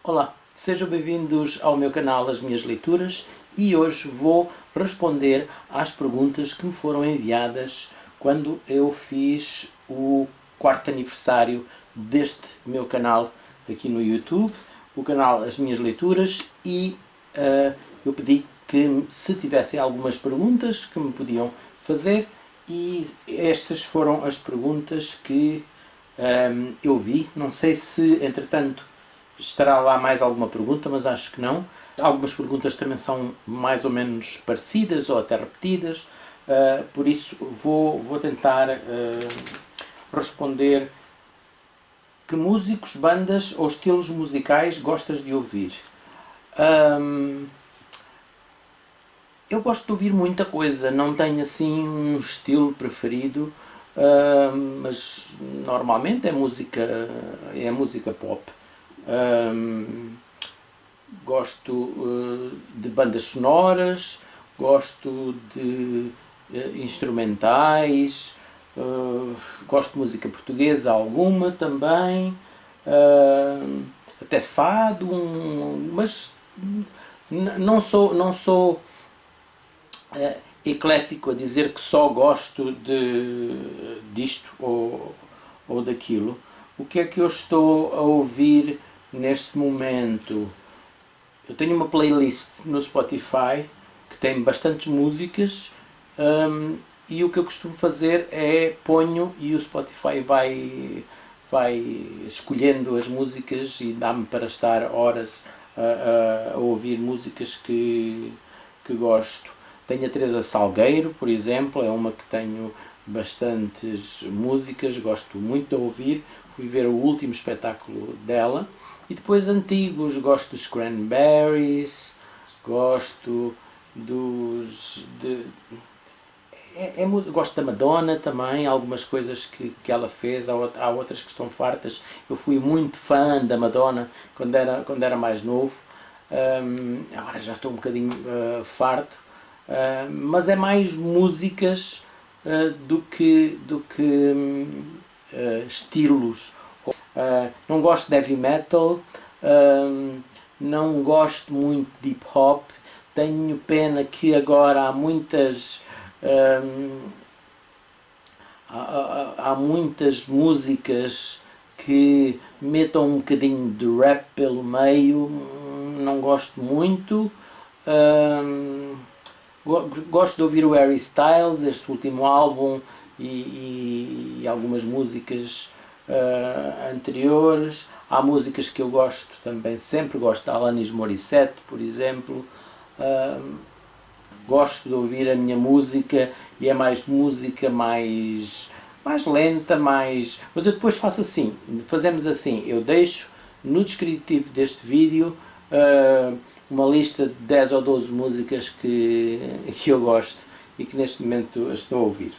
Olá, sejam bem-vindos ao meu canal As Minhas Leituras e hoje vou responder às perguntas que me foram enviadas quando eu fiz o quarto aniversário deste meu canal aqui no YouTube, o canal As Minhas Leituras, e eu pedi que se tivessem algumas perguntas que me podiam fazer, e estas foram as perguntas que eu vi. Não sei se entretanto estará lá mais alguma pergunta, mas acho que não. Algumas perguntas também são mais ou menos parecidas ou até repetidas, por isso vou tentar responder. Que músicos, bandas ou estilos musicais gostas de ouvir? Eu gosto de ouvir muita coisa, não tenho assim um estilo preferido, mas normalmente é música pop. Gosto de bandas sonoras, gosto de instrumentais, gosto de música portuguesa alguma também, até fado, mas não sou eclético a dizer que só gosto disto ou daquilo. O que é que eu estou a ouvir neste momento? Eu tenho uma playlist no Spotify que tem bastantes músicas, e o que eu costumo fazer é ponho e o Spotify vai escolhendo as músicas e dá-me para estar horas a ouvir músicas que gosto. Tenho a Teresa Salgueiro, por exemplo, é uma que tenho bastantes músicas, gosto muito de ouvir. Fui ver o último espetáculo dela. E depois antigos, gosto dos Cranberries, gosto gosto da Madonna também, algumas coisas que ela fez, há outras que estão fartas. Eu fui muito fã da Madonna quando era mais novo, agora já estou um bocadinho farto, mas é mais músicas do que estilos. Não gosto de heavy metal, não gosto muito de hip hop. Tenho pena que agora há muitas músicas que metam um bocadinho de rap pelo meio. Não gosto muito. Gosto de ouvir o Harry Styles, este último álbum, e algumas músicas anteriores. Há músicas que eu gosto também, sempre gosto de Alanis Morissette, por exemplo. Gosto de ouvir a minha música, e é mais música mais lenta, mas eu depois fazemos assim, eu deixo no descritivo deste vídeo uma lista de 10 ou 12 músicas que eu gosto e que neste momento estou a ouvir.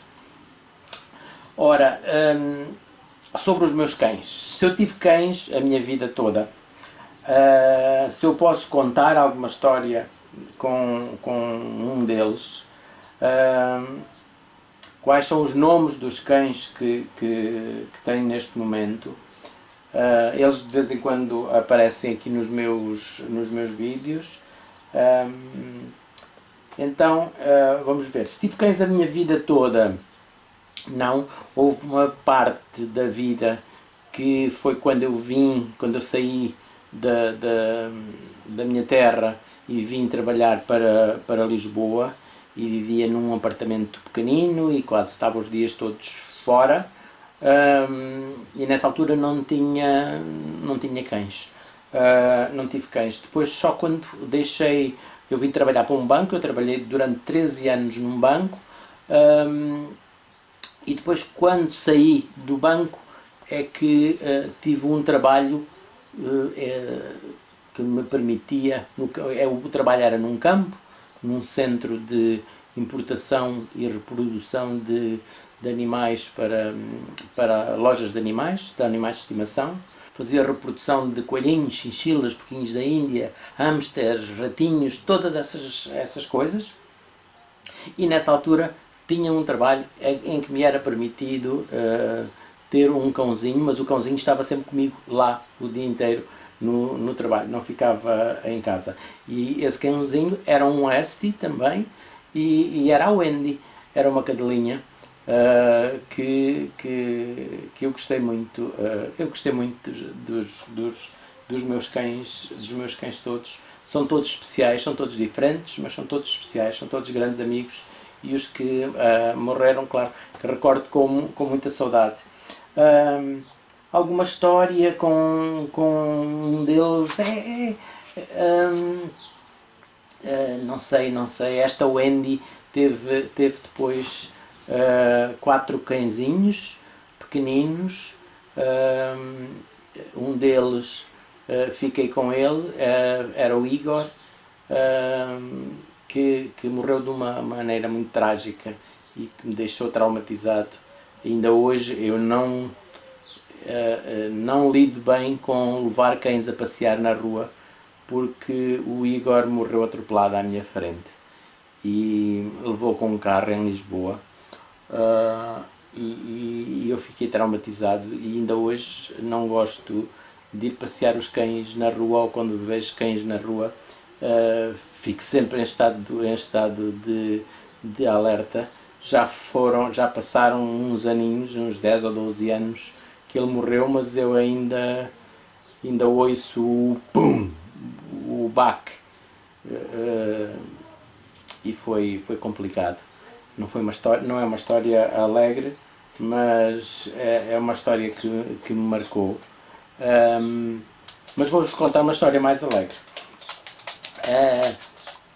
Ora, sobre os meus cães. Se eu tive cães a minha vida toda, se eu posso contar alguma história com um deles, quais são os nomes dos cães que tenho neste momento. Eles de vez em quando aparecem aqui nos meus vídeos. Então, vamos ver. Se tive cães a minha vida toda, não. Houve uma parte da vida que foi quando eu saí da minha terra e vim trabalhar para Lisboa, e vivia num apartamento pequenino e quase estava os dias todos fora. E nessa altura não tinha cães, não tive cães. Depois, só quando eu vim trabalhar para um banco. Eu trabalhei durante 13 anos num banco, e depois, quando saí do banco, é que tive um trabalho que me permitia. O trabalho era num campo, num centro de importação e reprodução de animais para lojas de animais de estimação. Fazia reprodução de coelhinhos, chinchilas, porquinhos da Índia, hamsters, ratinhos, todas essas coisas. E nessa altura tinha um trabalho em que me era permitido ter um cãozinho, mas o cãozinho estava sempre comigo lá o dia inteiro. no trabalho, não ficava em casa. E esse cãozinho era um Husky também, e era a Wendy, era uma cadelinha que eu gostei muito. Eu gostei muito dos meus cães todos. São todos especiais, são todos diferentes, mas são todos especiais, são todos grandes amigos, e os que morreram, claro, que recordo com muita saudade. Alguma história com um deles? Não sei. Esta Wendy teve depois 4 cãezinhos pequeninos. Um deles fiquei com ele, era o Igor, que morreu de uma maneira muito trágica e que me deixou traumatizado. Ainda hoje eu não lido bem com levar cães a passear na rua, porque o Igor morreu atropelado à minha frente e levou com um carro em Lisboa, e eu fiquei traumatizado, e ainda hoje não gosto de ir passear os cães na rua, ou quando vejo cães na rua fico sempre em estado de alerta. Já passaram uns aninhos, uns 10 ou 12 anos que ele morreu, mas eu ainda ouço o pum, o baque, e foi complicado. Não é uma história alegre, mas é uma história que me marcou. Mas vou-vos contar uma história mais alegre.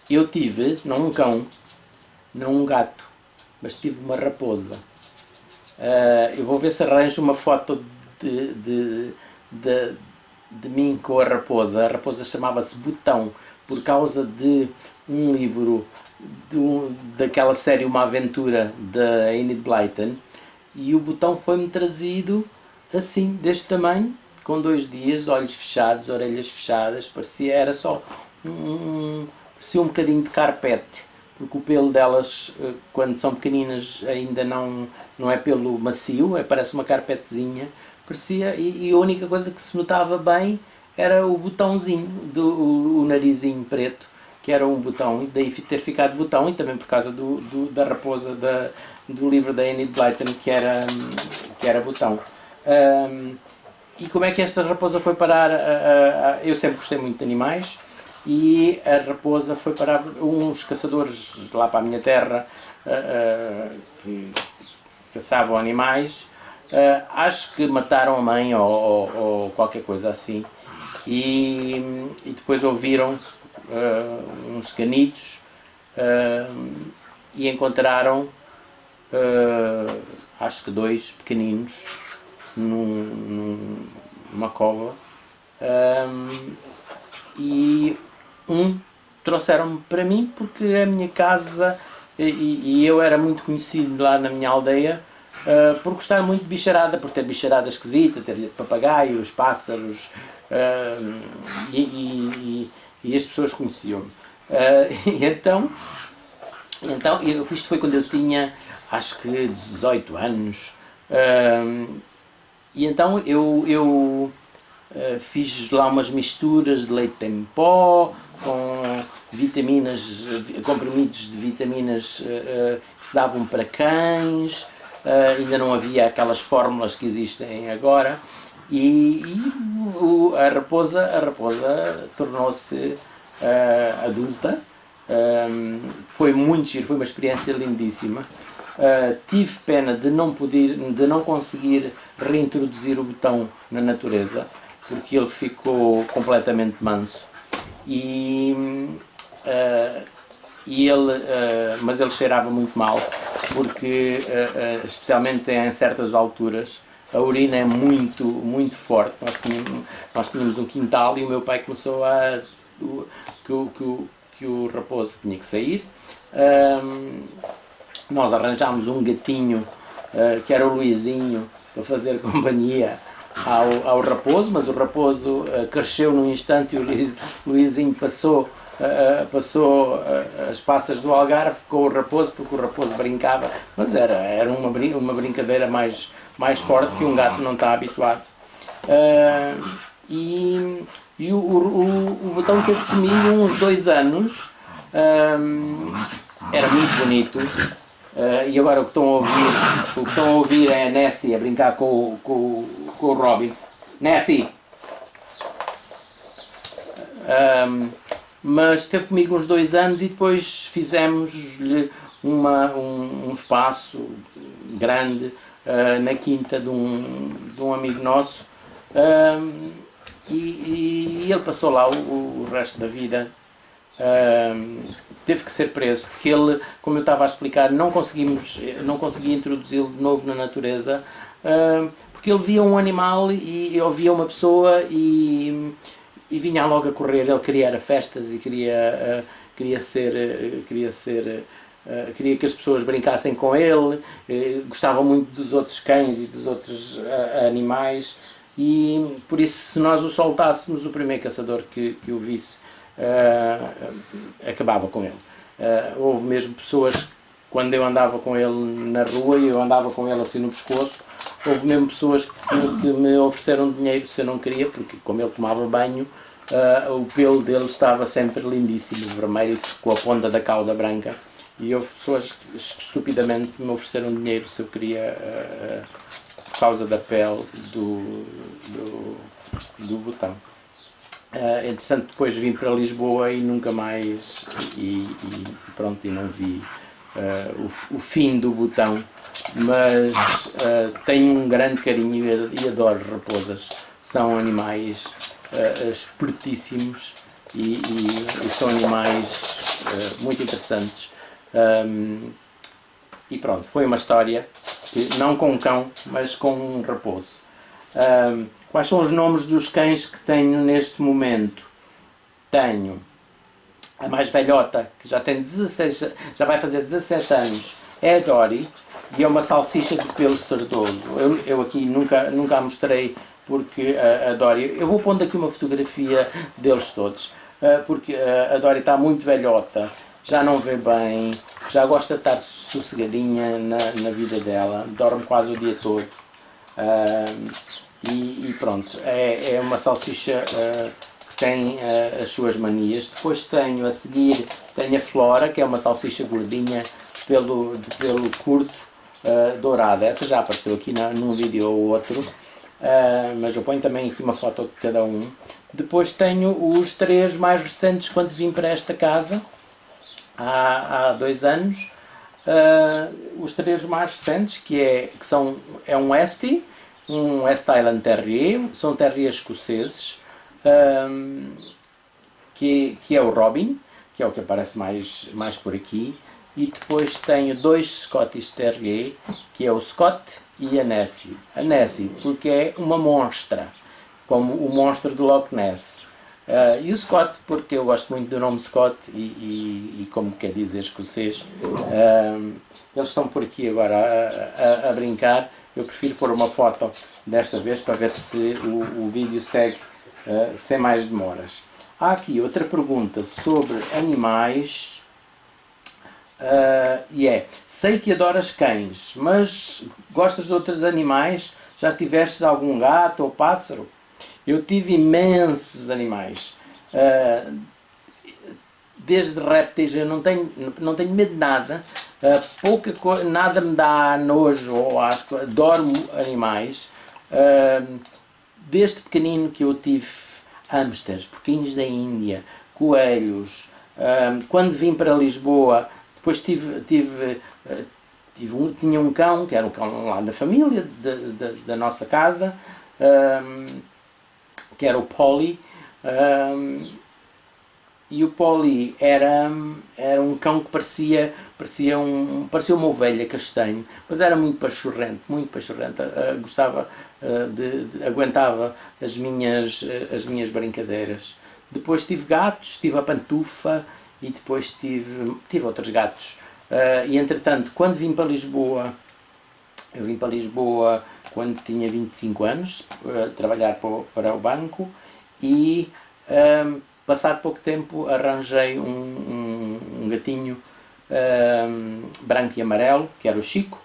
Eu tive, não um cão, não um gato, mas tive uma raposa. Eu vou ver se arranjo uma foto de mim com a raposa. A raposa chamava-se Botão, por causa de um livro daquela série Uma Aventura, da Enid Blyton, e o Botão foi-me trazido assim, deste tamanho, com 2 dias, olhos fechados, orelhas fechadas, parecia um bocadinho de carpete, porque o pelo delas, quando são pequeninas, ainda não é pelo macio, parece uma carpetezinha, parecia, e a única coisa que se notava bem era o botãozinho, o narizinho preto, que era um botão, e daí ter ficado Botão, e também por causa da raposa do livro da Enid Blyton, que era Botão. E como é que esta raposa foi parar? Eu sempre gostei muito de animais, e a raposa foi parar uns caçadores lá para a minha terra, que caçavam animais. Acho que mataram a mãe ou qualquer coisa assim, e depois ouviram uns canidos, e encontraram acho que 2 pequeninos numa cova, e trouxeram-me para mim, porque a minha casa, e eu era muito conhecido lá na minha aldeia por gostar muito de bicharada, por ter bicharada esquisita, ter papagaios, pássaros, e as pessoas conheciam-me. E então isto foi quando eu tinha, acho que 18 anos, e então eu fiz lá umas misturas de leite em pó com vitaminas, comprimidos de vitaminas que se davam para cães. Ainda não havia aquelas fórmulas que existem agora, e a raposa tornou-se adulta. Foi muito giro, foi uma experiência lindíssima. Tive pena de não conseguir reintroduzir o Botão na natureza, porque ele ficou completamente manso, mas ele cheirava muito mal, porque especialmente em certas alturas a urina é muito, muito forte. Nós tínhamos um quintal, e o meu pai começou que o raposo tinha que sair. Nós arranjámos um gatinho, que era o Luizinho, para fazer companhia ao raposo, mas o raposo cresceu num instante, e o Luizinho passou as passas do Algarve com o raposo, porque o raposo brincava, mas era uma brincadeira mais forte, que um gato não está habituado. E E o Botão teve comigo uns 2 anos, era muito bonito. E agora o que estão a ouvir é a Nessie a brincar com o Robin. Nessie! Mas esteve comigo uns 2 anos e depois fizemos-lhe um espaço grande na quinta de um amigo nosso, e ele passou lá o resto da vida. Teve que ser preso porque ele, como eu estava a explicar, não conseguia introduzi-lo de novo na natureza, porque ele via um animal e ouvia uma pessoa e vinha logo a correr. Ele queria festas e queria que as pessoas brincassem com ele, gostava muito dos outros cães e dos outros animais, e por isso, se nós o soltássemos, o primeiro caçador que o visse acabava com ele. Houve mesmo pessoas, quando eu andava com ele na rua e eu andava com ele assim no pescoço, houve mesmo pessoas que me ofereceram dinheiro se eu não queria, porque como ele tomava banho, o pelo dele estava sempre lindíssimo, vermelho, com a ponta da cauda branca, e houve pessoas que estupidamente me ofereceram dinheiro se eu queria, por causa da pele do Botão. Entretanto, depois vim para Lisboa e nunca mais, e não vi o fim do Botão, mas tenho um grande carinho e adoro raposas. São animais espertíssimos e são animais muito interessantes. E pronto, foi uma história, não com um cão, mas com um raposo. Quais são os nomes dos cães que tenho neste momento? Tenho a mais velhota, que já já vai fazer 17 anos, é a Dory, e é uma salsicha de pelo cerdoso. Eu aqui nunca a mostrei, porque a Dory... Eu vou pondo aqui uma fotografia deles todos, porque a Dory está muito velhota, já não vê bem, já gosta de estar sossegadinha na vida dela, dorme quase o dia todo. E pronto, é uma salsicha que tem as suas manias. Depois tenho a seguir, tenho a Flora, que é uma salsicha gordinha, de pelo curto, dourada. Essa já apareceu aqui num vídeo ou outro, mas eu ponho também aqui uma foto de cada um. Depois tenho os 3 mais recentes, quando vim para esta casa, há 2 anos. Os 3 mais recentes, é um Westie, um West Highland Terrier, são terriers escoceses, que é o Robin, que é o que aparece mais por aqui, e depois tenho 2 Scottish Terrier, que é o Scott e a Nessie. A Nessie, porque é uma monstra, como o monstro de Loch Ness. E o Scott, porque eu gosto muito do nome Scott e como quer dizer escocês. Eles estão por aqui agora a brincar. Eu prefiro pôr uma foto desta vez para ver se o vídeo segue sem mais demoras. Há aqui outra pergunta sobre animais, sei que adoras cães, mas gostas de outros animais? Já tiveste algum gato ou pássaro? Eu tive imensos animais, desde répteis. Eu não tenho medo de nada, nada me dá nojo ou asco, adoro animais. Desde pequenino que eu tive hamsters, porquinhos da Índia, coelhos. Quando vim para Lisboa, depois tinha um cão, que era um cão lá da família, da nossa casa, que era o Polly, e o Polly era um cão que parecia uma ovelha castanho, mas era muito pachorrento, gostava, aguentava as minhas brincadeiras. Depois tive gatos, tive a Pantufa, e depois tive outros gatos. E entretanto, quando vim para Lisboa, eu vim para Lisboa quando tinha 25 anos, trabalhar para o banco, e passado pouco tempo arranjei um gatinho branco e amarelo, que era o Chico,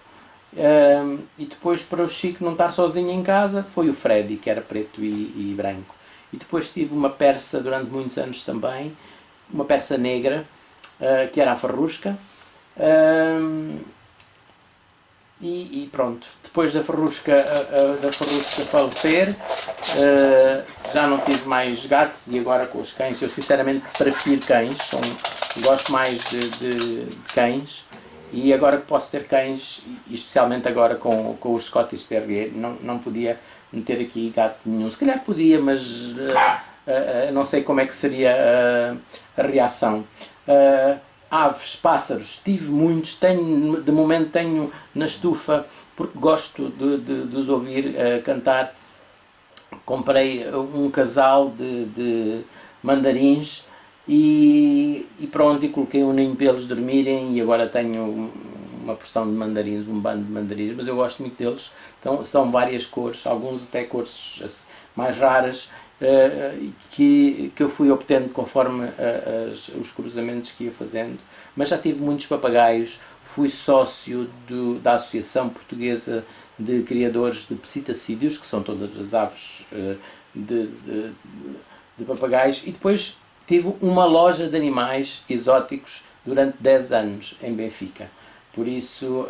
e depois, para o Chico não estar sozinho em casa, foi o Freddy, que era preto e branco. e depois tive uma persa durante muitos anos também, uma persa negra, que era a farrusca. E pronto, depois da farrusca falecer, já não tive mais gatos, e agora com os cães, eu sinceramente prefiro cães, gosto mais de cães, e agora que posso ter cães, e especialmente agora com os Scottish Terrier, não podia meter aqui gato nenhum. Se calhar podia, mas não sei como é que seria a reação. Aves, pássaros, tive muitos, de momento tenho na estufa, porque gosto de os ouvir cantar. Comprei um casal de mandarins e pronto, e coloquei um ninho para eles dormirem, e agora tenho uma porção de mandarins, um bando de mandarins, mas eu gosto muito deles. Então, são várias cores, alguns até cores mais raras, que eu fui obtendo conforme os cruzamentos que ia fazendo. Mas já tive muitos papagaios, fui sócio da Associação Portuguesa de Criadores de Psitacídeos, que são todas as aves de papagaios, e depois tive uma loja de animais exóticos durante 10 anos em Benfica. Por isso,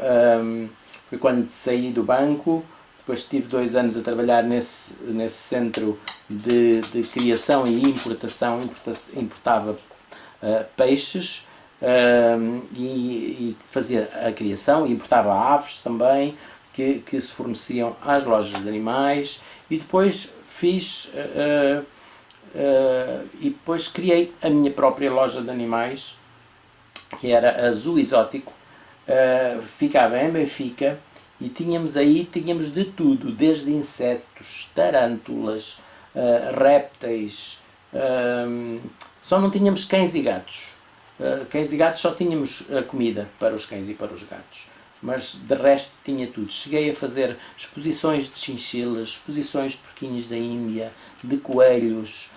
foi quando saí do banco. Depois tive 2 anos a trabalhar nesse centro de criação e importação. Importava peixes, e fazia a criação, e importava aves também, que se forneciam às lojas de animais. E depois e depois criei a minha própria loja de animais, que era a Zoo Exótico. Ficava em Benfica, e tínhamos de tudo, desde insetos, tarântulas, répteis. Só não tínhamos cães e gatos. Cães e gatos só tínhamos a comida para os cães e para os gatos, mas de resto tinha tudo. Cheguei a fazer exposições de chinchilas, exposições de porquinhos da Índia, de coelhos,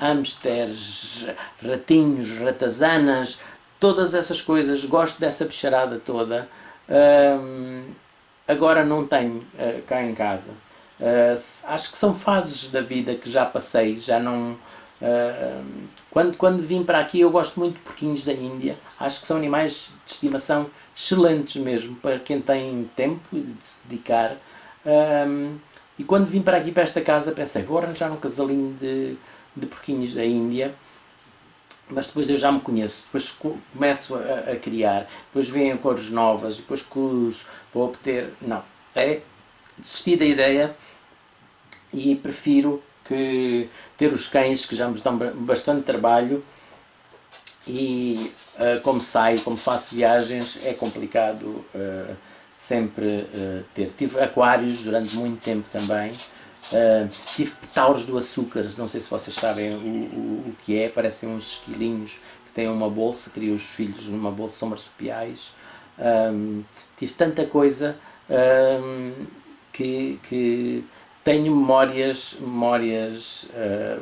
hamsters, ratinhos, ratazanas, todas essas coisas. Gosto dessa bicharada toda. Agora não tenho cá em casa. Acho que são fases da vida que já passei, já não... Quando vim para aqui, eu gosto muito de porquinhos da Índia. Acho que são animais de estimação excelentes mesmo, para quem tem tempo de se dedicar. E quando vim para aqui, para esta casa, pensei, vou arranjar um casalinho de porquinhos da Índia. Mas depois eu já me conheço, depois começo a criar, depois vêm cores novas, depois cruzo para obter... Não, desisti da ideia, e prefiro ter os cães, que já me dão bastante trabalho, e como faço viagens, é complicado sempre ter. Tive aquários durante muito tempo também. Tive petauros do açúcar, não sei se vocês sabem o que é, parecem uns esquilinhos que têm uma bolsa, criam os filhos numa bolsa, são marsupiais. Tive tanta coisa, que tenho memórias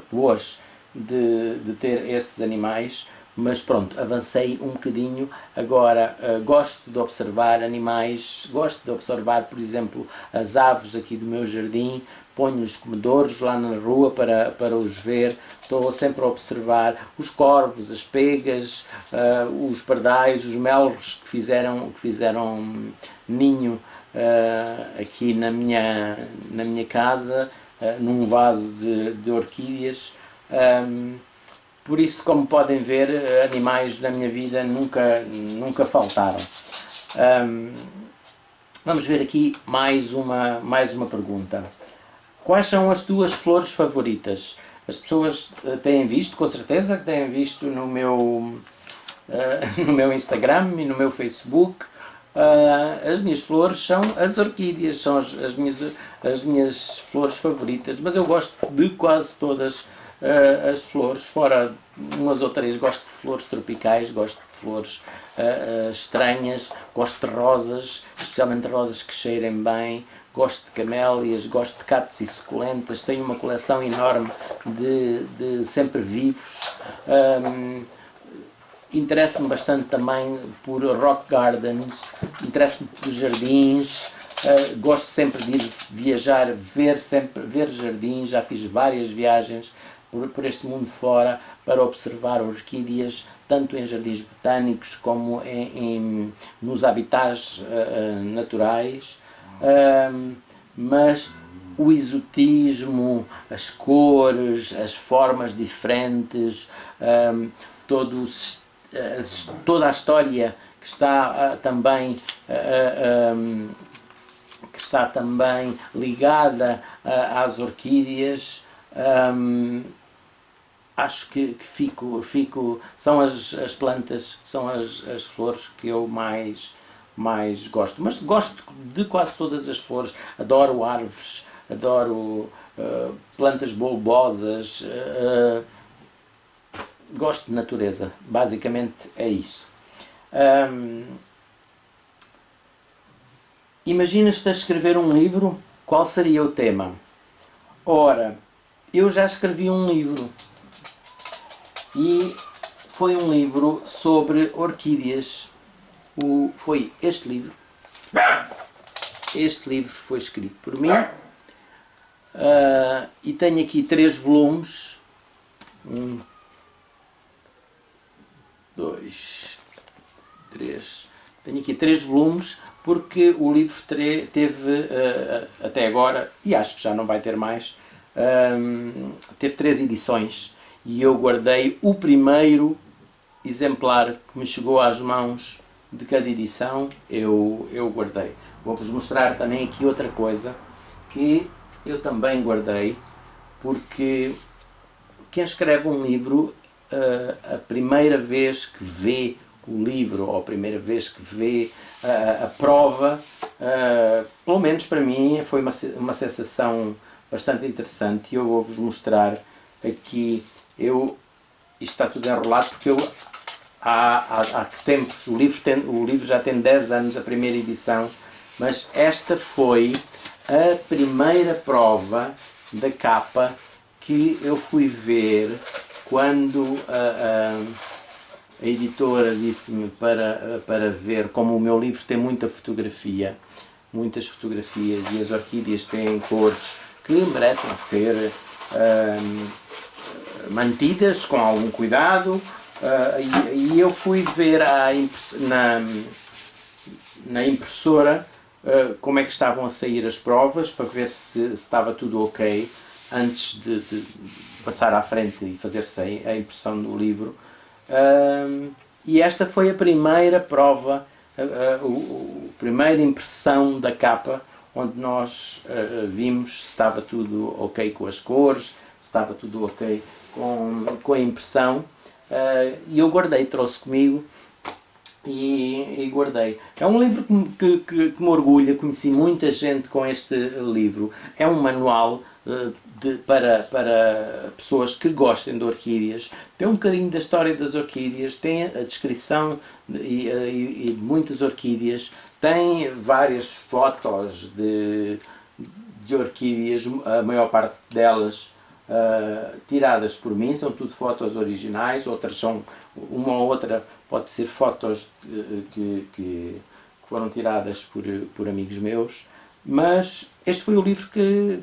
boas de ter esses animais. Mas pronto, avancei um bocadinho. Agora gosto de observar animais, gosto de observar, por exemplo, as aves aqui do meu jardim. Ponho os comedouros lá na rua para os ver. Estou sempre a observar os corvos, as pegas, os pardais, os melros que fizeram ninho aqui na minha casa, num vaso de orquídeas. Por isso, como podem ver, animais na minha vida nunca faltaram. Vamos ver aqui mais uma pergunta. Quais são as tuas flores favoritas? As pessoas têm visto, com certeza, que têm visto no meu Instagram e no meu Facebook. As minhas flores são as orquídeas, são as minhas flores favoritas, mas eu gosto de quase todas as flores, fora umas ou três. Gosto de flores tropicais, gosto de flores estranhas, gosto de rosas, especialmente rosas que cheirem bem, gosto de camélias, gosto de cactos e suculentas. Tenho uma coleção enorme de sempre vivos. Interesso-me bastante também por rock gardens, interesso-me por jardins. Gosto sempre de ir viajar, ver jardins, já fiz várias viagens por este mundo fora para observar orquídeas, tanto em jardins botânicos como nos habitats naturais, mas o exotismo, as cores, as formas diferentes, toda a história que está também ligada às orquídeas. Acho que são as plantas, são as flores que eu mais gosto. Mas gosto de quase todas as flores. Adoro árvores, adoro plantas bulbosas. Gosto de natureza. Basicamente é isso. Imaginas-te a escrever um livro, qual seria o tema? Ora, eu já escrevi um livro e foi um livro sobre orquídeas. Foi este livro. Este livro foi escrito por mim e tenho aqui 3 volumes. 1, 2, 3. Tenho aqui 3 volumes porque o livro teve até agora, e acho que já não vai ter mais, teve 3 edições e eu guardei o primeiro exemplar que me chegou às mãos de cada edição, eu guardei. Vou-vos mostrar também aqui outra coisa que eu também guardei, porque quem escreve um livro, a primeira vez que vê o livro, ou a primeira vez que vê a prova, pelo menos para mim foi uma sensação bastante interessante, e eu vou-vos mostrar aqui. Isto está tudo enrolado porque há tempos, o livro já tem 10 anos, a primeira edição, mas esta foi a primeira prova da capa que eu fui ver quando a editora disse-me para ver, como o meu livro tem muitas fotografias, e as orquídeas têm cores que merecem ser mantidas com algum cuidado, e eu fui ver na impressora como é que estavam a sair as provas, para ver se estava tudo ok antes de passar à frente e fazer-se a impressão do livro. E esta foi a primeira prova, a primeira impressão da capa, onde nós vimos se estava tudo ok com as cores, se estava tudo ok com a impressão, e eu guardei, trouxe comigo e guardei. É um livro que me orgulha, conheci muita gente com este livro. É um manual para pessoas que gostem de orquídeas. Tem um bocadinho da história das orquídeas, tem a descrição e muitas orquídeas, tem várias fotos de orquídeas, a maior parte delas tiradas por mim, são tudo fotos originais, outras são, uma ou outra pode ser fotos que foram tiradas por amigos meus, mas este foi o livro que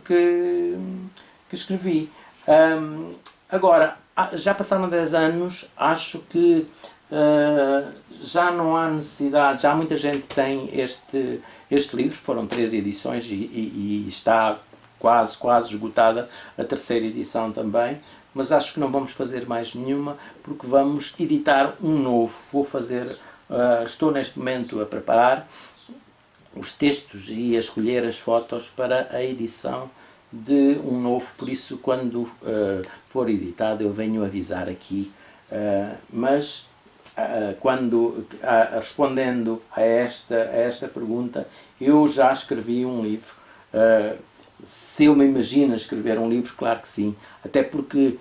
escrevi. Agora, já passaram 10 anos, acho que já não há necessidade, já muita gente tem este livro, foram 3 edições e está quase esgotada a 3ª edição também, mas acho que não vamos fazer mais nenhuma, porque vamos editar um novo. Estou neste momento a preparar os textos e a escolher as fotos para a edição de um novo, por isso quando for editado eu venho avisar aqui, mas respondendo a esta pergunta, eu já escrevi um livro. Se eu me imagino escrever um livro, claro que sim, até porque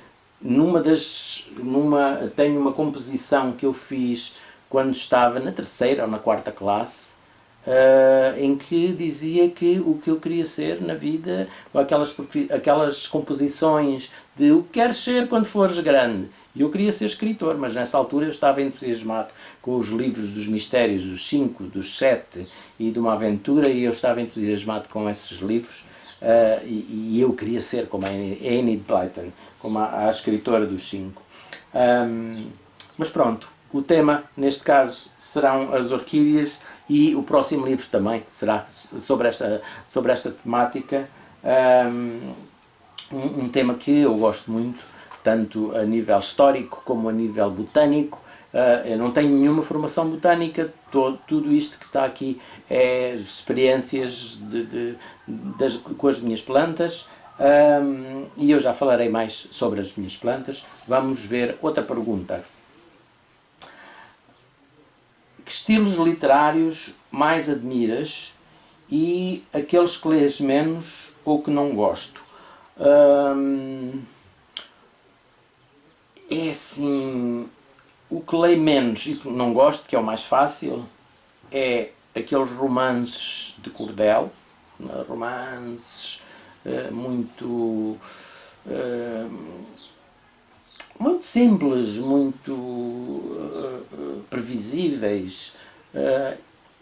tenho uma composição que eu fiz quando estava na 3ª ou na 4ª classe, em que dizia que o que eu queria ser na vida, aquelas composições de o que queres ser quando fores grande. E eu queria ser escritor, mas nessa altura eu estava entusiasmado com os livros dos mistérios, dos 5, dos 7 e de uma aventura, e eu estava entusiasmado com esses livros, e eu queria ser como a Enid Blyton, como a escritora dos 5. Mas pronto, o tema neste caso serão as orquídeas, e o próximo livro também será sobre esta temática, um tema que eu gosto muito, tanto a nível histórico como a nível botânico. Eu não tenho nenhuma formação botânica, tudo isto que está aqui é experiências com as minhas plantas, e eu já falarei mais sobre as minhas plantas. Vamos ver outra pergunta. Que estilos literários mais admiras e aqueles que lês menos ou que não gosto? É assim, o que leio menos e que não gosto, que é o mais fácil, é aqueles romances de cordel, romances muito simples, muito previsíveis.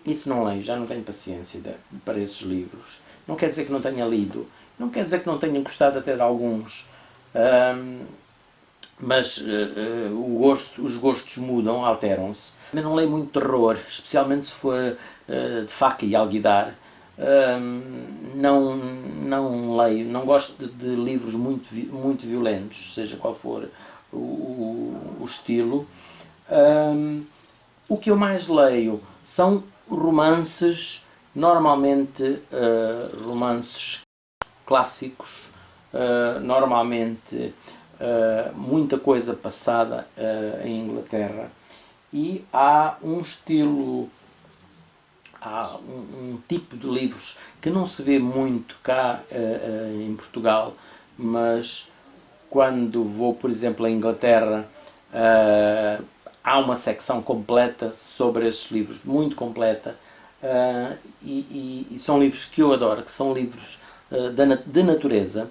Isso não leio, já não tenho paciência para esses livros. Não quer dizer que não tenha lido, não quer dizer que não tenha gostado até de alguns, mas os gostos mudam, alteram-se. Eu não leio muito terror, especialmente se for de faca e alguidar. Não leio, não gosto de livros muito violentos, seja qual for o estilo. O que eu mais leio são romances, normalmente romances clássicos, normalmente muita coisa passada em Inglaterra, e há um estilo, há um tipo de livros que não se vê muito cá em Portugal, mas quando vou, por exemplo, à Inglaterra, há uma secção completa sobre esses livros, muito completa, e são livros que eu adoro, que são livros de natureza.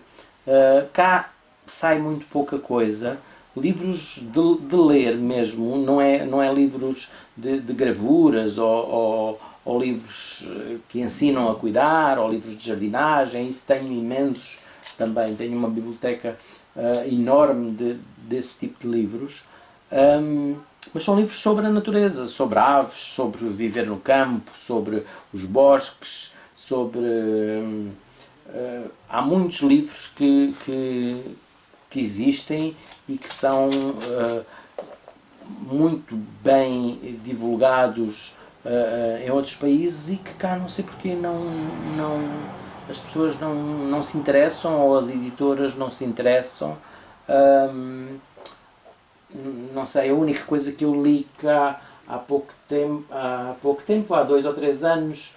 Cá sai muito pouca coisa, livros de ler mesmo, não é livros de gravuras ou livros que ensinam a cuidar, ou livros de jardinagem. Isso tenho imensos também, tenho uma biblioteca enorme desse tipo de livros, mas são livros sobre a natureza, sobre aves, sobre viver no campo, sobre os bosques, há muitos livros que existem e que são muito bem divulgados em outros países, e que cá não sei porque as pessoas não se interessam, ou as editoras não se interessam. Não sei, a única coisa que eu li cá há pouco tempo, há 2 ou 3 anos,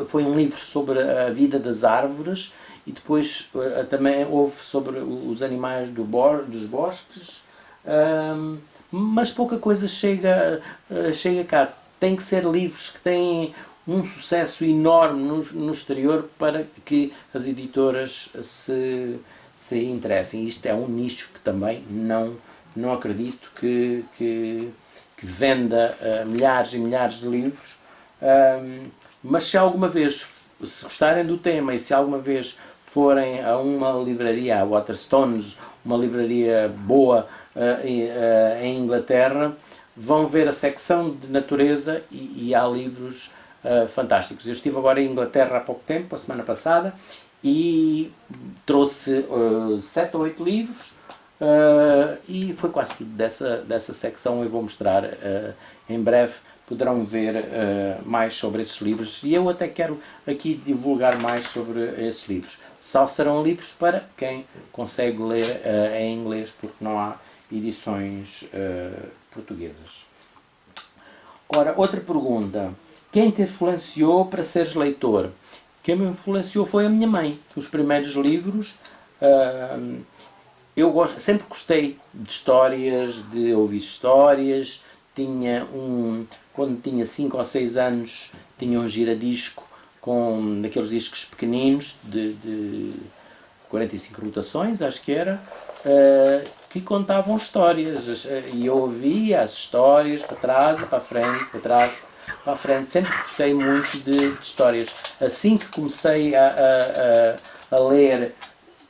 foi um livro sobre a vida das árvores, e depois também houve sobre os animais dos bosques, mas pouca coisa chega cá. Tem que ser livros que têm um sucesso enorme no exterior para que as editoras se interessem. Isto é um nicho que também não acredito que venda milhares e milhares de livros, mas se alguma vez, se gostarem do tema, e se alguma vez forem a uma livraria, a Waterstones, uma livraria boa em Inglaterra, vão ver a secção de natureza, e há livros fantásticos. Eu estive agora em Inglaterra há pouco tempo, a semana passada, e trouxe 7 ou 8 livros, e foi quase tudo dessa secção. Eu vou mostrar em breve, poderão ver mais sobre esses livros, e eu até quero aqui divulgar mais sobre esses livros. Só serão livros para quem consegue ler em inglês, porque não há edições portuguesas. Ora, outra pergunta. Quem te influenciou para seres leitor? Quem me influenciou foi a minha mãe. Os primeiros livros, sempre gostei de histórias, de ouvir histórias, quando tinha 5 ou 6 anos, tinha um giradisco com daqueles discos pequeninos de 45 rotações, acho que era, que contavam histórias, e eu ouvia as histórias para trás e para a frente, para trás, para a frente. Sempre gostei muito de histórias. Assim que comecei a ler,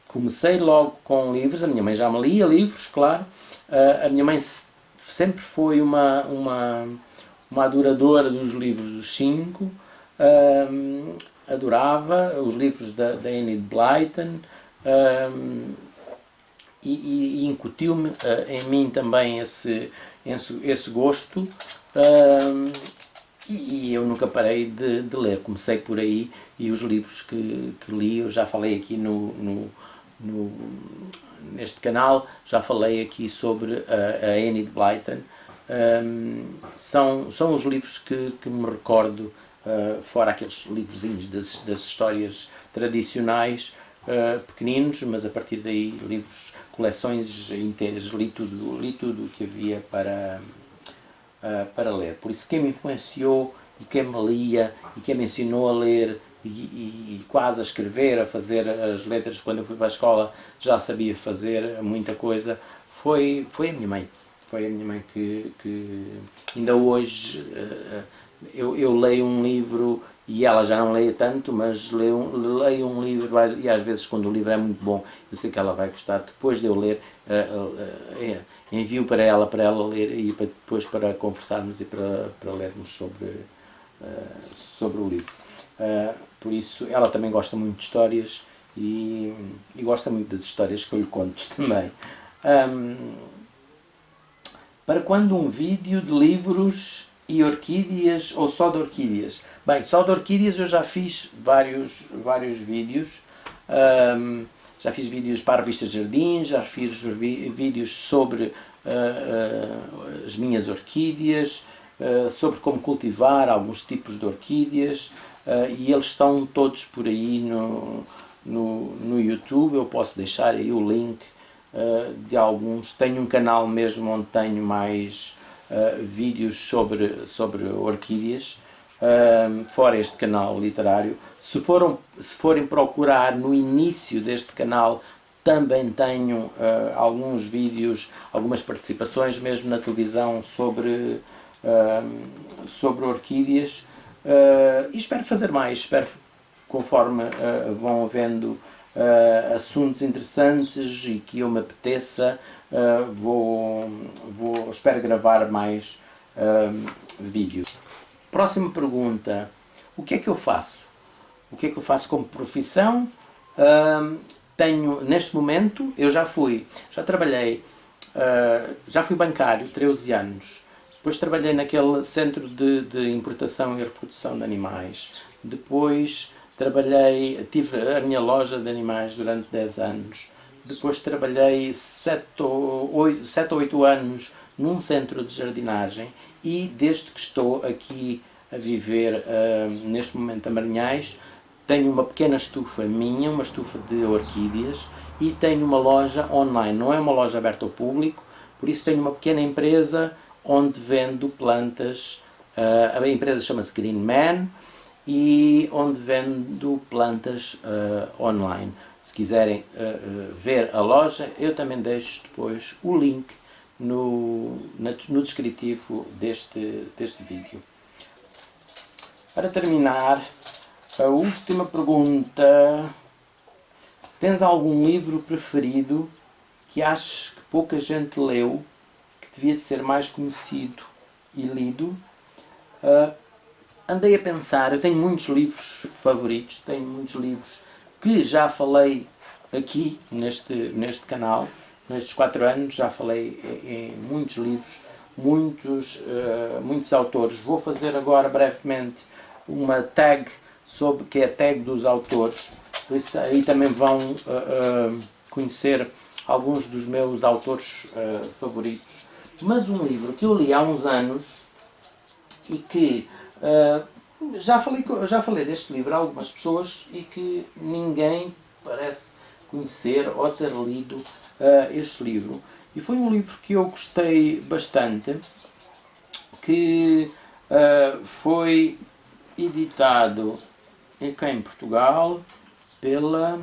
comecei logo com livros. A minha mãe já me lia livros, claro. A minha mãe sempre foi uma adoradora dos livros dos 5. Adorava os livros da Enid Blyton, e incutiu-me em mim também esse gosto, e eu nunca parei de ler. Comecei por aí, e os livros que li, eu já falei aqui neste canal, já falei aqui sobre a Enid Blyton. São os livros que me recordo, fora aqueles livrozinhos das histórias tradicionais, pequeninos, mas a partir daí livros, coleções inteiras, li tudo o que havia para ler. Por isso, quem me influenciou e quem me lia e quem me ensinou a ler e quase a escrever, a fazer as letras, quando eu fui para a escola já sabia fazer muita coisa, foi a minha mãe. Foi a minha mãe que ainda hoje eu leio um livro, e ela já não leia tanto, mas leio um livro, e às vezes quando o livro é muito bom, eu sei que ela vai gostar. Depois de eu ler, envio para ela ler, e depois para conversarmos e para lermos sobre o livro. Por isso, ela também gosta muito de histórias, e gosta muito das histórias que eu lhe conto também. Para quando um vídeo de livros e orquídeas, ou só de orquídeas? Bem, só de orquídeas eu já fiz vários vídeos. Já fiz vídeos para a revista Jardim, já fiz vídeos sobre as minhas orquídeas, sobre como cultivar alguns tipos de orquídeas, e eles estão todos por aí no YouTube. Eu posso deixar aí o link de alguns. Tenho um canal mesmo onde tenho mais vídeos sobre orquídeas, fora este canal literário. Se forem procurar no início deste canal, também tenho alguns vídeos, algumas participações mesmo na televisão sobre orquídeas, e espero fazer mais. Conforme vão havendo assuntos interessantes e que eu me apeteça, espero gravar mais vídeos. Próxima pergunta: o que é que eu faço? O que é que eu faço como profissão? Neste momento, eu já trabalhei, já fui bancário 13 anos, depois trabalhei naquele centro de importação e reprodução de animais, depois tive a minha loja de animais durante 10 anos, depois trabalhei 7 ou 8 anos num centro de jardinagem, e desde que estou aqui a viver neste momento a Marinhais, tenho uma pequena estufa minha, uma estufa de orquídeas, e tenho uma loja online. Não é uma loja aberta ao público, por isso tenho uma pequena empresa onde vendo plantas. A empresa chama-se Green Man, e onde vendo plantas online. Se quiserem ver a loja, eu também deixo depois o link no descritivo deste vídeo. Para terminar, a última pergunta: tens algum livro preferido que achas que pouca gente leu, que devia de ser mais conhecido e lido? Andei a pensar. Eu tenho muitos livros favoritos, tenho muitos livros que já falei aqui neste canal. Nestes 4 anos já falei em muitos livros, muitos autores. Vou fazer agora brevemente uma tag que é a tag dos autores, por isso aí também vão conhecer alguns dos meus autores favoritos. Mas um livro que eu li há uns anos e que já falei deste livro a algumas pessoas, e que ninguém parece conhecer ou ter lido este livro, e foi um livro que eu gostei bastante, que foi editado cá em Portugal pela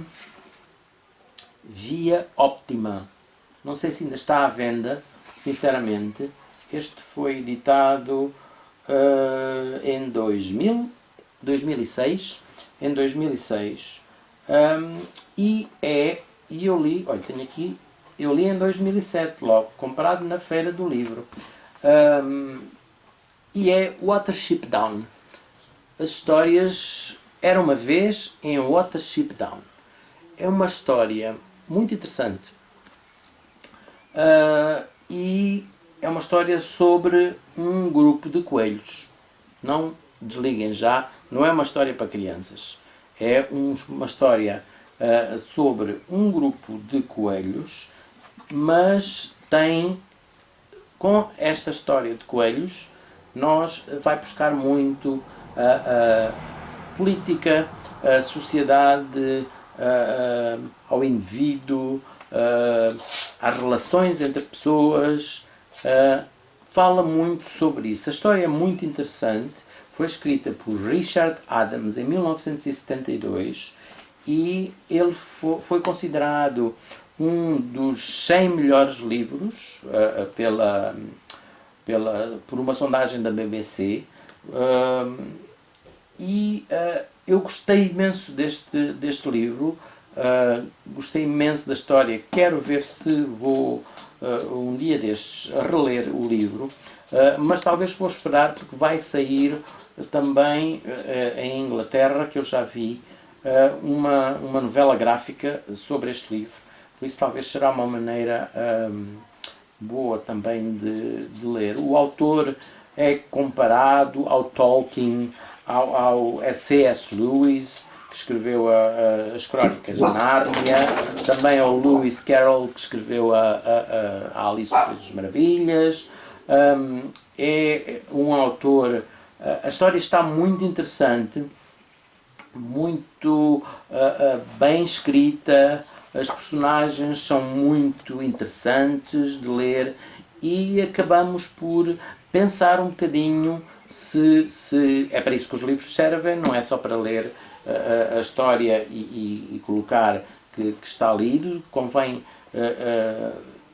Via Óptima. Não sei se ainda está à venda, sinceramente. Este foi editado em 2006. Em 2006. E eu li, olha, tenho aqui, eu li em 2007 logo, comprado na Feira do Livro. E é Watership Down. As histórias Era uma vez em Watership Down. É uma história muito interessante. E é uma história sobre um grupo de coelhos. Não desliguem já, não é uma história para crianças. É uma história sobre um grupo de coelhos, mas com esta história de coelhos, vai buscar muito a política, a sociedade, ao indivíduo, às relações entre pessoas, fala muito sobre isso. A história é muito interessante, foi escrita por Richard Adams em 1972 e ele foi considerado um dos 100 melhores livros por uma sondagem da BBC. Eu gostei imenso deste livro, gostei imenso da história, quero ver se vou um dia destes reler o livro, mas talvez vou esperar porque vai sair também em Inglaterra, que eu já vi, uma novela gráfica sobre este livro, por isso talvez será uma maneira boa também de ler. O autor é comparado ao Tolkien, ao C.S. Lewis, que escreveu as Crónicas de Nárnia, também ao Lewis Carroll, que escreveu a Alice no País das Maravilhas. É um autor... A história está muito interessante, muito bem escrita, as personagens são muito interessantes de ler e acabamos por pensar um bocadinho se é para isso que os livros servem, não é só para ler a história e colocar que está lido. Convém,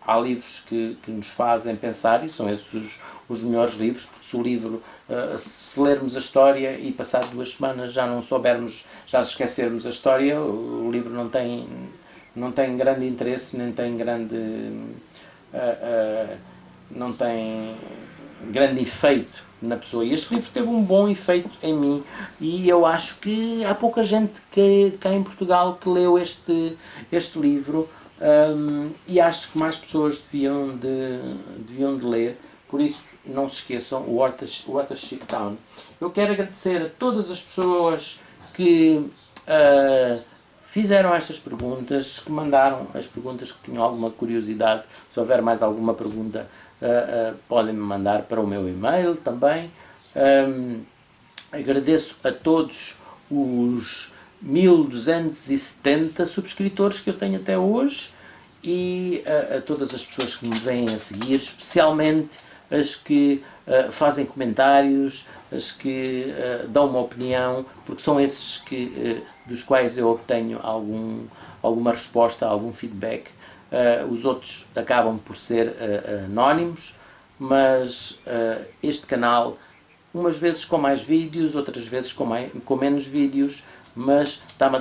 há livros que nos fazem pensar e são esses os melhores livros, porque se o livro, se lermos a história e passado 2 semanas já não soubermos, já esquecermos a história, o livro não tem grande interesse, nem tem grande não tem grande efeito na pessoa. E este livro teve um bom efeito em mim e eu acho que há pouca gente cá em Portugal que leu este livro, e acho que mais pessoas deviam de ler. Por isso, não se esqueçam, o Watership Down. Eu quero agradecer a todas as pessoas que fizeram estas perguntas, que mandaram as perguntas, que tinham alguma curiosidade. Se houver mais alguma pergunta, podem-me mandar para o meu e-mail também. Agradeço a todos os 1270 subscritores que eu tenho até hoje e a todas as pessoas que me vêm a seguir, especialmente as que fazem comentários, as que dão uma opinião, porque são esses dos quais eu obtenho alguma resposta, algum feedback. Os outros acabam por ser anónimos, mas este canal, umas vezes com mais vídeos, outras vezes com menos vídeos, mas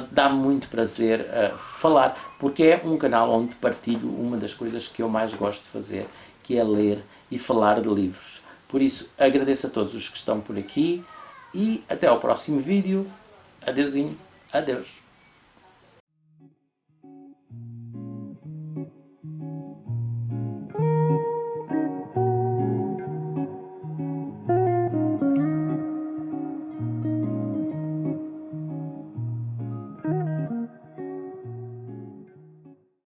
dá-me muito prazer falar, porque é um canal onde partilho uma das coisas que eu mais gosto de fazer, que é ler e falar de livros. Por isso, agradeço a todos os que estão por aqui e até ao próximo vídeo. Adeusinho, adeus.